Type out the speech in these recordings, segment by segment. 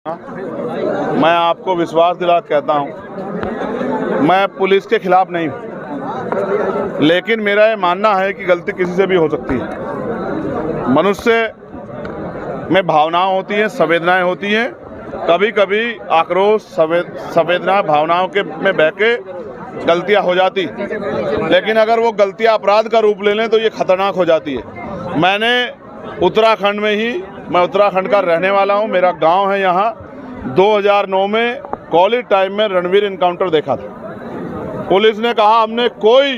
मैं आपको विश्वास दिला कहता हूं, मैं पुलिस के खिलाफ नहीं हूं, लेकिन मेरा ये मानना है कि गलती किसी से भी हो सकती है। मनुष्य में भावनाएं होती हैं, संवेदनाएं होती हैं। कभी कभी आक्रोश, संवेदना, भावनाओं के में बह के गलतियां हो जाती, लेकिन अगर वो गलतियां अपराध का रूप ले लें तो ये खतरनाक हो जाती है। मैंने उत्तराखंड में ही, मैं उत्तराखंड का रहने वाला हूं, मेरा गांव है यहाँ। 2009 में कॉलेज टाइम में रणवीर इनकाउंटर देखा था। पुलिस ने कहा हमने कोई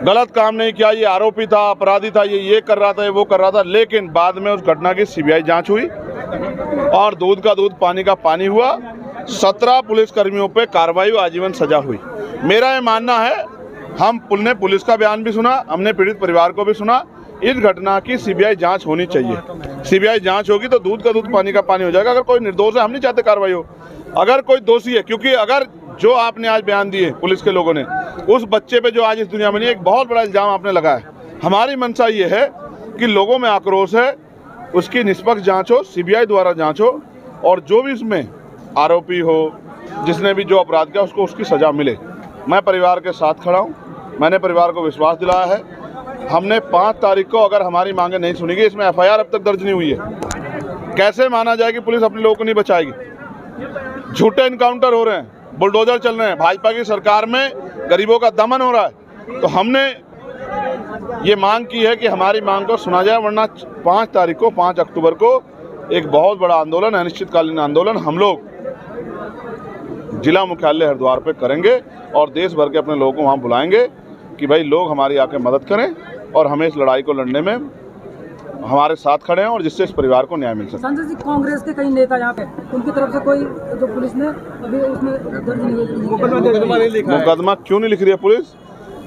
गलत काम नहीं किया, ये आरोपी था, अपराधी था, ये कर रहा था, ये वो कर रहा था। लेकिन बाद में उस घटना की सीबीआई जांच हुई और दूध का दूध, पानी का पानी हुआ। 17 पुलिसकर्मियों पे कार्रवाई, आजीवन सजा हुई। मेरा ये मानना है, हमने पुलिस का बयान भी सुना, हमने पीड़ित परिवार को भी सुना। इस घटना की सीबीआई जांच होनी चाहिए। सीबीआई जांच होगी तो दूध का दूध, पानी का पानी हो जाएगा। अगर कोई निर्दोष है, हम नहीं चाहते कार्रवाई हो। अगर कोई दोषी है, क्योंकि अगर जो आपने आज बयान दिए पुलिस के लोगों ने, उस बच्चे पे जो आज इस दुनिया में नहीं, एक बहुत बड़ा इल्जाम आपने लगाया। हमारी मंशा ये है कि लोगों में आक्रोश है, उसकी निष्पक्ष जांच हो, सीबीआई द्वारा जांच हो, और जो भी इसमें आरोपी हो, जिसने भी जो अपराध किया, उसको उसकी सजा मिले। मैं परिवार के साथ खड़ा हूँ। मैंने परिवार को विश्वास दिलाया है। हमने 5 तारीख को अगर हमारी मांगे नहीं सुनी गई, इसमें एफआईआर अब तक दर्ज नहीं हुई है। कैसे माना जाए कि पुलिस अपने लोगों को नहीं बचाएगी? झूठे इनकाउंटर हो रहे हैं, बुलडोजर चल रहे हैं, भाजपा की सरकार में गरीबों का दमन हो रहा है। तो हमने ये मांग की है कि हमारी मांग को सुना जाए, वरना 5 तारीख को, 5 अक्टूबर को एक बहुत बड़ा आंदोलन, अनिश्चितकालीन आंदोलन हम लोग जिला मुख्यालय हरिद्वार पे करेंगे और देश भर के अपने लोगों को वहाँ बुलाएंगे कि भाई लोग हमारी आके मदद करें और हमें इस लड़ाई को लड़ने में हमारे साथ खड़े हैं, और जिससे इस परिवार को न्याय मिल सके। संजय जी, कांग्रेस के कई नेता यहाँ पे, उनकी तरफ से कोई जो पुलिस ने अभी उसमें दर्ज नहीं, मुकदमा क्यों नहीं लिख रही है पुलिस?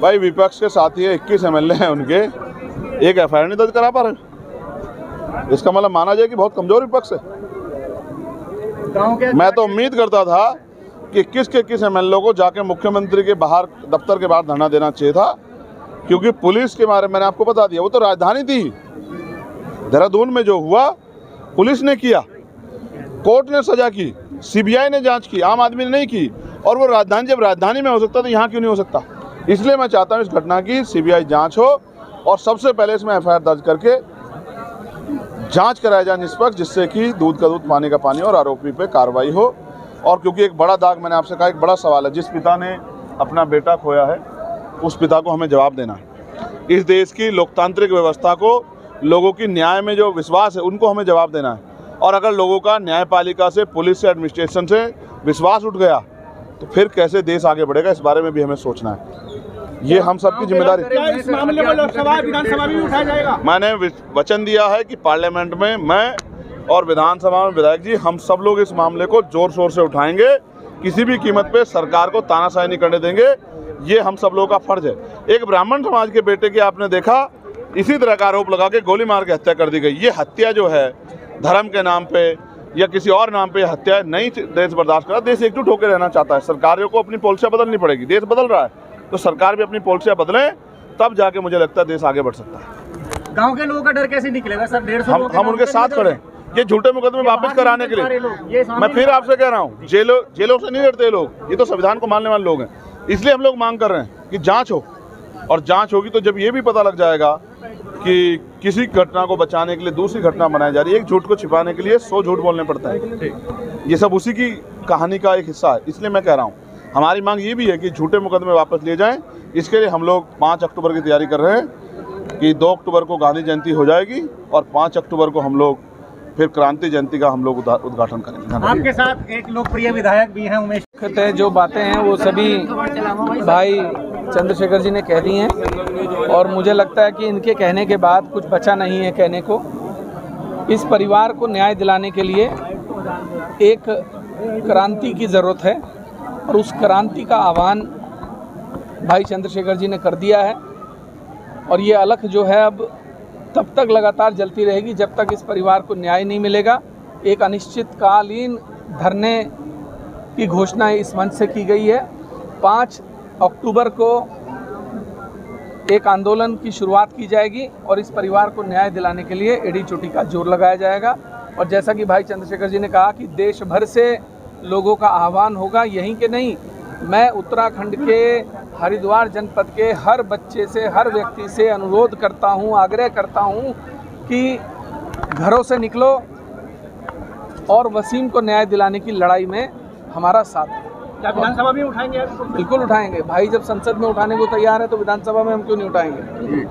भाई विपक्ष के साथी है, 21 MLA हैं उनके, एक एफआईआर नहीं दर्ज करा पा रहे। इसका मतलब माना जाए कि बहुत कमजोर विपक्ष है। मैं तो उम्मीद करता था कि 21 MLA को जाके मुख्यमंत्री के बाहर, दफ्तर के बाहर धरना देना चाहिए था, क्योंकि पुलिस के बारे में मैंने आपको बता दिया, वो तो राजधानी थी। देहरादून में जो हुआ पुलिस ने किया, कोर्ट ने सजा की, सीबीआई ने जांच की, आम आदमी ने नहीं की। और वो राजधानी, जब राजधानी में हो सकता तो यहाँ क्यों नहीं हो सकता? इसलिए मैं चाहता हूँ इस घटना की सीबीआई जांच हो और सबसे पहले इसमें एफआईआर दर्ज करके जांच कराया जाए निष्पक्ष, जिससे कि दूध का दूध, पानी का पानी, और आरोपी पे कार्रवाई हो। और क्योंकि एक बड़ा दाग, मैंने आपसे कहा, एक बड़ा सवाल है, जिस पिता ने अपना बेटा खोया है उस पिता को हमें जवाब देना है। इस देश की लोकतांत्रिक व्यवस्था को, लोगों की न्याय में जो विश्वास है, उनको हमें जवाब देना है। और अगर लोगों का न्यायपालिका से, पुलिस से, एडमिनिस्ट्रेशन से विश्वास उठ गया तो फिर कैसे देश आगे बढ़ेगा, इस बारे में भी हमें सोचना है। ये हम सबकी जिम्मेदारी। इस मामले में लोकसभा, विधानसभा भी उठाया जाएगा। मैंने वचन दिया है कि पार्लियामेंट में मैं और विधानसभा में विधायक जी, हम सब लोग इस मामले को जोर शोर से उठाएंगे। किसी भी कीमत पे सरकार को तानाशाही नहीं करने देंगे। ये हम सब लोगों का फर्ज है। एक ब्राह्मण समाज के बेटे की आपने देखा, इसी तरह का आरोप लगा के गोली मार के हत्या कर दी गई। ये हत्या जो है, धर्म के नाम पे या किसी और नाम पे हत्या नहीं देश बर्दाश्त करा। देश एकजुट होकर रहना चाहता है। सरकारों को अपनी पॉलिसियाँ बदलनी पड़ेगी। देश बदल रहा है तो सरकार भी अपनी पॉलिसियाँ बदलें, तब जाके मुझे लगता है देश आगे बढ़ सकता है। गाँव के लोगों का डर कैसे निकलेगा सर? 150 हम उनके साथ खड़े हैं। ये झूठे मुकदमे वापस कराने के लिए मैं फिर आपसे कह रहा हूँ, जेलों से नहीं डरते लोग, ये तो संविधान को मानने वाले लोग हैं। इसलिए हम लोग मांग कर रहे हैं कि जांच हो, और जांच होगी तो जब ये भी पता लग जाएगा कि किसी घटना को बचाने के लिए दूसरी घटना बनाई जा रही है। एक झूठ को छिपाने के लिए 100 झूठ बोलने पड़ता है। ये सब उसी की कहानी का एक हिस्सा है। इसलिए मैं कह रहा हूँ, हमारी मांग ये भी है कि झूठे मुकदमे वापस लिए जाएं। इसके लिए हम लोग 5 अक्टूबर की तैयारी कर रहे हैं कि 2 अक्टूबर को गांधी जयंती हो जाएगी और 5 अक्टूबर को हम लोग फिर क्रांति जयंती का हम लोग उद्घाटन करेंगे। आपके साथ एक लोकप्रिय विधायक भी हैं, उमेश। जो बातें हैं वो सभी भाई चंद्रशेखर जी ने कह दी हैं, और मुझे लगता है कि इनके कहने के बाद कुछ बचा नहीं है कहने को। इस परिवार को न्याय दिलाने के लिए एक क्रांति की ज़रूरत है, और उस क्रांति का आह्वान भाई चंद्रशेखर जी ने कर दिया है। और ये अलख जो है अब तब तक लगातार जलती रहेगी जब तक इस परिवार को न्याय नहीं मिलेगा। एक अनिश्चितकालीन धरने की घोषणा इस मंच से की गई है। 5 अक्टूबर को एक आंदोलन की शुरुआत की जाएगी और इस परिवार को न्याय दिलाने के लिए एड़ी चोटी का जोर लगाया जाएगा। और जैसा कि भाई चंद्रशेखर जी ने कहा कि देश भर से लोगों का आह्वान होगा, यहीं के नहीं, मैं उत्तराखंड के हरिद्वार जनपद के हर बच्चे से, हर व्यक्ति से अनुरोध करता हूं, आग्रह करता हूं कि घरों से निकलो और वसीम को न्याय दिलाने की लड़ाई में हमारा साथ है। क्या विधानसभा भी उठाएंगे? बिल्कुल उठाएंगे भाई, जब संसद में उठाने को तैयार है तो विधानसभा में हम क्यों नहीं उठाएंगे।